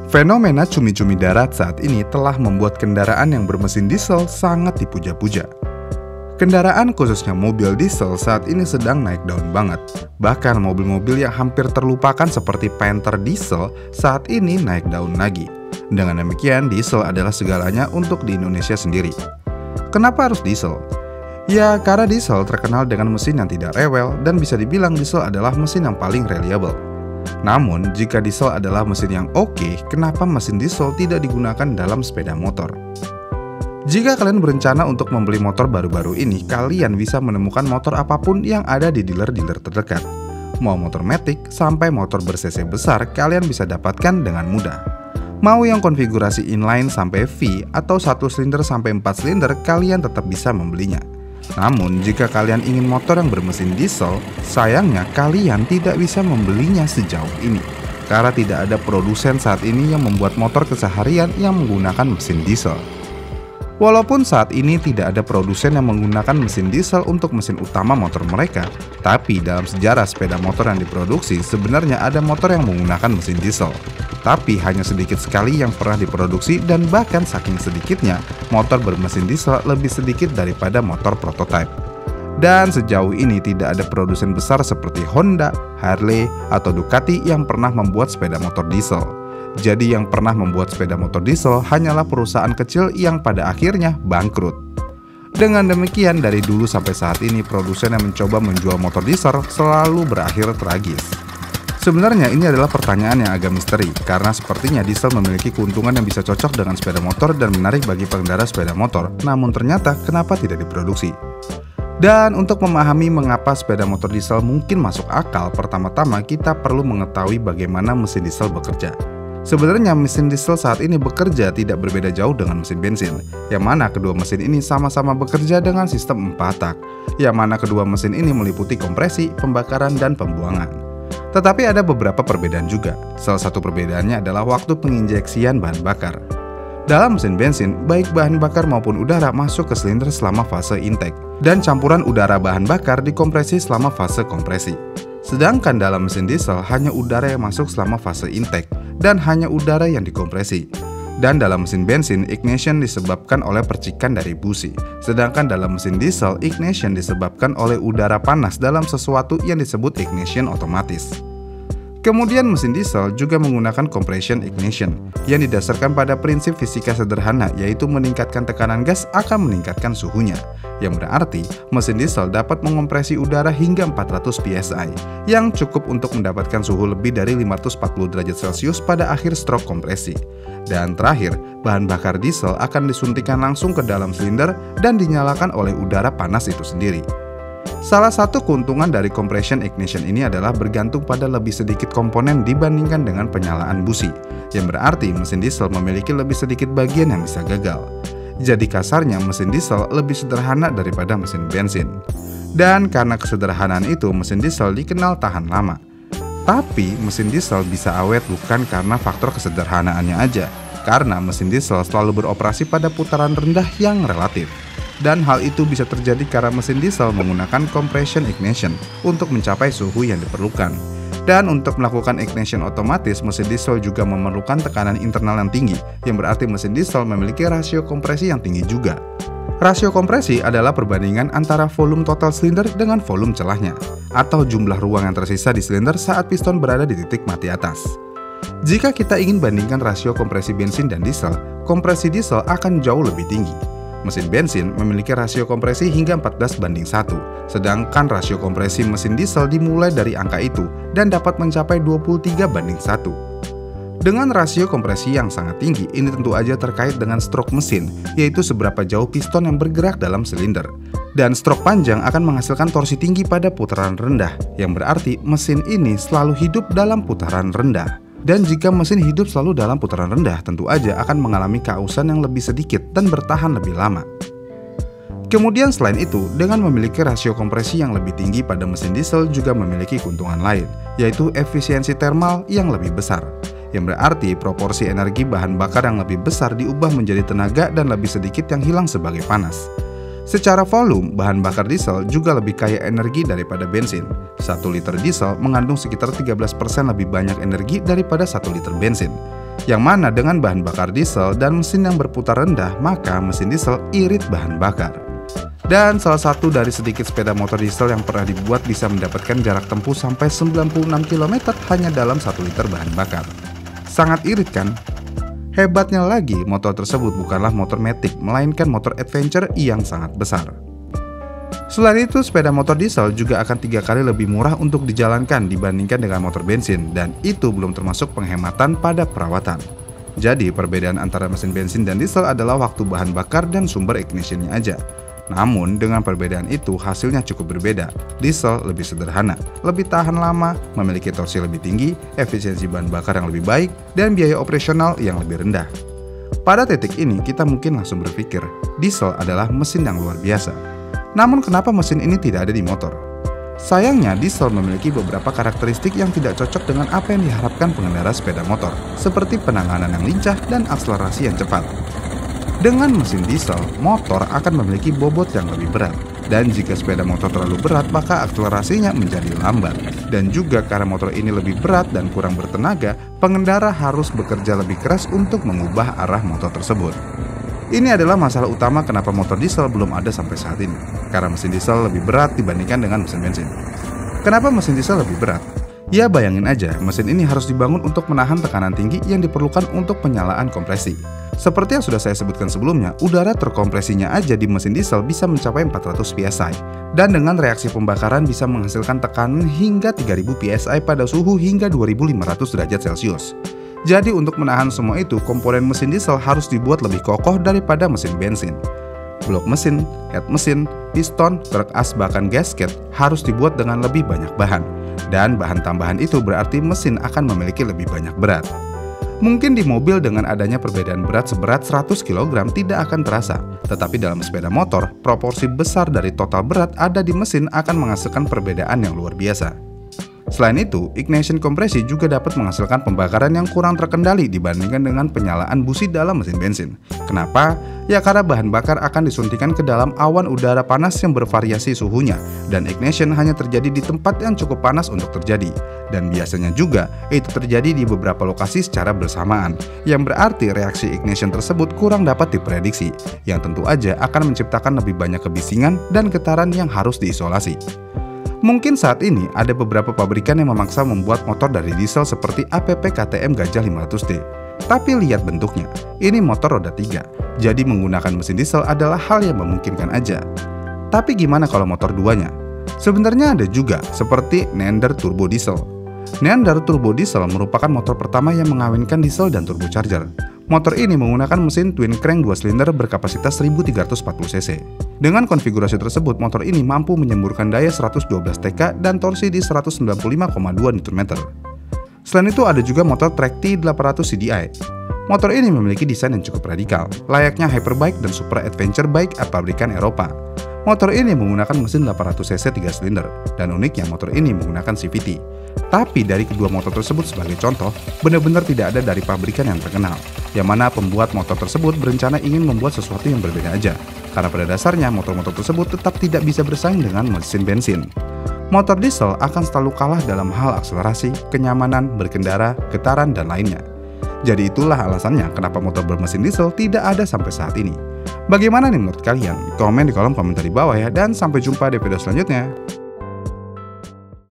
Fenomena cumi-cumi darat saat ini telah membuat kendaraan yang bermesin diesel sangat dipuja-puja. Kendaraan khususnya mobil diesel saat ini sedang naik daun banget. Bahkan mobil-mobil yang hampir terlupakan seperti Panther diesel saat ini naik daun lagi. Dengan demikian, diesel adalah segalanya untuk di Indonesia sendiri. Kenapa harus diesel? Ya, karena diesel terkenal dengan mesin yang tidak rewel dan bisa dibilang diesel adalah mesin yang paling reliable. Namun, jika diesel adalah mesin yang oke, kenapa mesin diesel tidak digunakan dalam sepeda motor? Jika kalian berencana untuk membeli motor baru-baru ini, kalian bisa menemukan motor apapun yang ada di dealer-dealer terdekat. Mau motor matic sampai motor ber-cc besar, kalian bisa dapatkan dengan mudah. Mau yang konfigurasi inline sampai V atau 1 silinder sampai 4 silinder, kalian tetap bisa membelinya. Namun, jika kalian ingin motor yang bermesin diesel, sayangnya kalian tidak bisa membelinya sejauh ini. Karena tidak ada produsen saat ini yang membuat motor keseharian yang menggunakan mesin diesel. Walaupun saat ini tidak ada produsen yang menggunakan mesin diesel untuk mesin utama motor mereka, tapi dalam sejarah sepeda motor yang diproduksi sebenarnya ada motor yang menggunakan mesin diesel. Tapi hanya sedikit sekali yang pernah diproduksi dan bahkan saking sedikitnya, motor bermesin diesel lebih sedikit daripada motor prototipe. Dan sejauh ini tidak ada produsen besar seperti Honda, Harley, atau Ducati yang pernah membuat sepeda motor diesel. Jadi yang pernah membuat sepeda motor diesel hanyalah perusahaan kecil yang pada akhirnya bangkrut. Dengan demikian, dari dulu sampai saat ini produsen yang mencoba menjual motor diesel selalu berakhir tragis. Sebenarnya ini adalah pertanyaan yang agak misteri, karena sepertinya diesel memiliki keuntungan yang bisa cocok dengan sepeda motor dan menarik bagi pengendara sepeda motor, namun ternyata kenapa tidak diproduksi? Dan untuk memahami mengapa sepeda motor diesel mungkin masuk akal, pertama-tama kita perlu mengetahui bagaimana mesin diesel bekerja. Sebenarnya mesin diesel saat ini bekerja tidak berbeda jauh dengan mesin bensin, yang mana kedua mesin ini sama-sama bekerja dengan sistem 4 tak, yang mana kedua mesin ini meliputi kompresi, pembakaran, dan pembuangan. Tetapi ada beberapa perbedaan juga. Salah satu perbedaannya adalah waktu penginjeksian bahan bakar. Dalam mesin bensin, baik bahan bakar maupun udara masuk ke silinder selama fase intake, dan campuran udara bahan bakar dikompresi selama fase kompresi. Sedangkan dalam mesin diesel hanya udara yang masuk selama fase intake, dan hanya udara yang dikompresi. Dan dalam mesin bensin, ignition disebabkan oleh percikan dari busi. Sedangkan dalam mesin diesel, ignition disebabkan oleh udara panas dalam sesuatu yang disebut ignition otomatis. Kemudian mesin diesel juga menggunakan compression ignition, yang didasarkan pada prinsip fisika sederhana, yaitu meningkatkan tekanan gas akan meningkatkan suhunya. Yang berarti, mesin diesel dapat mengompresi udara hingga 400 psi, yang cukup untuk mendapatkan suhu lebih dari 540 derajat Celcius pada akhir strok kompresi. Dan terakhir, bahan bakar diesel akan disuntikkan langsung ke dalam silinder dan dinyalakan oleh udara panas itu sendiri. Salah satu keuntungan dari compression ignition ini adalah bergantung pada lebih sedikit komponen dibandingkan dengan penyalaan busi, yang berarti mesin diesel memiliki lebih sedikit bagian yang bisa gagal. Jadi kasarnya mesin diesel lebih sederhana daripada mesin bensin. Dan karena kesederhanaan itu, mesin diesel dikenal tahan lama. Tapi mesin diesel bisa awet bukan karena faktor kesederhanaannya aja, karena mesin diesel selalu beroperasi pada putaran rendah yang relatif. Dan hal itu bisa terjadi karena mesin diesel menggunakan compression ignition untuk mencapai suhu yang diperlukan. Dan untuk melakukan ignition otomatis, mesin diesel juga memerlukan tekanan internal yang tinggi, yang berarti mesin diesel memiliki rasio kompresi yang tinggi juga. Rasio kompresi adalah perbandingan antara volume total silinder dengan volume celahnya, atau jumlah ruang yang tersisa di silinder saat piston berada di titik mati atas. Jika kita ingin bandingkan rasio kompresi bensin dan diesel, kompresi diesel akan jauh lebih tinggi. Mesin bensin memiliki rasio kompresi hingga 14:1, sedangkan rasio kompresi mesin diesel dimulai dari angka itu dan dapat mencapai 23:1. Dengan rasio kompresi yang sangat tinggi, ini tentu aja terkait dengan stroke mesin, yaitu seberapa jauh piston yang bergerak dalam silinder. Dan stroke panjang akan menghasilkan torsi tinggi pada putaran rendah, yang berarti mesin ini selalu hidup dalam putaran rendah. Dan jika mesin hidup selalu dalam putaran rendah, tentu aja akan mengalami keausan yang lebih sedikit dan bertahan lebih lama. Kemudian selain itu, dengan memiliki rasio kompresi yang lebih tinggi pada mesin diesel juga memiliki keuntungan lain, yaitu efisiensi thermal yang lebih besar. Yang berarti proporsi energi bahan bakar yang lebih besar diubah menjadi tenaga dan lebih sedikit yang hilang sebagai panas. Secara volume, bahan bakar diesel juga lebih kaya energi daripada bensin. 1 liter diesel mengandung sekitar 13% lebih banyak energi daripada 1 liter bensin. Yang mana dengan bahan bakar diesel dan mesin yang berputar rendah, maka mesin diesel irit bahan bakar. Dan salah satu dari sedikit sepeda motor diesel yang pernah dibuat bisa mendapatkan jarak tempuh sampai 96 km hanya dalam 1 liter bahan bakar. Sangat irit kan? Hebatnya lagi, motor tersebut bukanlah motor matic, melainkan motor adventure yang sangat besar. Selain itu, sepeda motor diesel juga akan 3 kali lebih murah untuk dijalankan dibandingkan dengan motor bensin, dan itu belum termasuk penghematan pada perawatan. Jadi, perbedaan antara mesin bensin dan diesel adalah waktu bahan bakar dan sumber ignitionnya aja. Namun, dengan perbedaan itu, hasilnya cukup berbeda. Diesel lebih sederhana, lebih tahan lama, memiliki torsi lebih tinggi, efisiensi bahan bakar yang lebih baik, dan biaya operasional yang lebih rendah. Pada titik ini, kita mungkin langsung berpikir, diesel adalah mesin yang luar biasa. Namun kenapa mesin ini tidak ada di motor? Sayangnya, diesel memiliki beberapa karakteristik yang tidak cocok dengan apa yang diharapkan pengendara sepeda motor, seperti penanganan yang lincah dan akselerasi yang cepat. Dengan mesin diesel, motor akan memiliki bobot yang lebih berat, dan jika sepeda motor terlalu berat, maka akselerasinya menjadi lambat. Dan juga karena motor ini lebih berat dan kurang bertenaga, pengendara harus bekerja lebih keras untuk mengubah arah motor tersebut. Ini adalah masalah utama kenapa motor diesel belum ada sampai saat ini, karena mesin diesel lebih berat dibandingkan dengan mesin bensin. Kenapa mesin diesel lebih berat? Ya bayangin aja, mesin ini harus dibangun untuk menahan tekanan tinggi yang diperlukan untuk penyalaan kompresi. Seperti yang sudah saya sebutkan sebelumnya, udara terkompresinya aja di mesin diesel bisa mencapai 400 PSI. Dan dengan reaksi pembakaran bisa menghasilkan tekanan hingga 3000 PSI pada suhu hingga 2500 derajat Celcius. Jadi untuk menahan semua itu, komponen mesin diesel harus dibuat lebih kokoh daripada mesin bensin. Blok mesin, head mesin, piston, truk as bahkan gasket harus dibuat dengan lebih banyak bahan. Dan bahan tambahan itu berarti mesin akan memiliki lebih banyak berat. Mungkin di mobil dengan adanya perbedaan berat seberat 100 kg tidak akan terasa, tetapi dalam sepeda motor, proporsi besar dari total berat ada di mesin akan menghasilkan perbedaan yang luar biasa. Selain itu, ignition kompresi juga dapat menghasilkan pembakaran yang kurang terkendali dibandingkan dengan penyalaan busi dalam mesin bensin. Kenapa? Ya karena bahan bakar akan disuntikan ke dalam awan udara panas yang bervariasi suhunya, dan ignition hanya terjadi di tempat yang cukup panas untuk terjadi. Dan biasanya juga itu terjadi di beberapa lokasi secara bersamaan, yang berarti reaksi ignition tersebut kurang dapat diprediksi, yang tentu aja akan menciptakan lebih banyak kebisingan dan getaran yang harus diisolasi. Mungkin saat ini ada beberapa pabrikan yang memaksa membuat motor dari diesel seperti APP KTM Gajah 500D. Tapi lihat bentuknya, ini motor roda 3, jadi menggunakan mesin diesel adalah hal yang memungkinkan aja. Tapi gimana kalau motor duanya? Sebenarnya ada juga, seperti Neander Turbo Diesel. Neander Turbo Diesel merupakan motor pertama yang mengawinkan diesel dan turbocharger. Motor ini menggunakan mesin twin crank 2 silinder berkapasitas 1340 cc. Dengan konfigurasi tersebut, motor ini mampu menyemburkan daya 112 TK dan torsi di 195,2 Nm. Selain itu ada juga motor Trek T800 CDI. Motor ini memiliki desain yang cukup radikal, layaknya hyperbike dan super adventure bike pabrikan Eropa. Motor ini menggunakan mesin 800 cc 3 silinder, dan uniknya motor ini menggunakan CVT. Tapi dari kedua motor tersebut sebagai contoh, benar-benar tidak ada dari pabrikan yang terkenal, yang mana pembuat motor tersebut berencana ingin membuat sesuatu yang berbeda aja, karena pada dasarnya motor-motor tersebut tetap tidak bisa bersaing dengan mesin bensin. Motor diesel akan selalu kalah dalam hal akselerasi, kenyamanan, berkendara, getaran, dan lainnya. Jadi itulah alasannya kenapa motor bermesin diesel tidak ada sampai saat ini. Bagaimana nih menurut kalian? Komen di kolom komentar di bawah ya, dan sampai jumpa di video selanjutnya.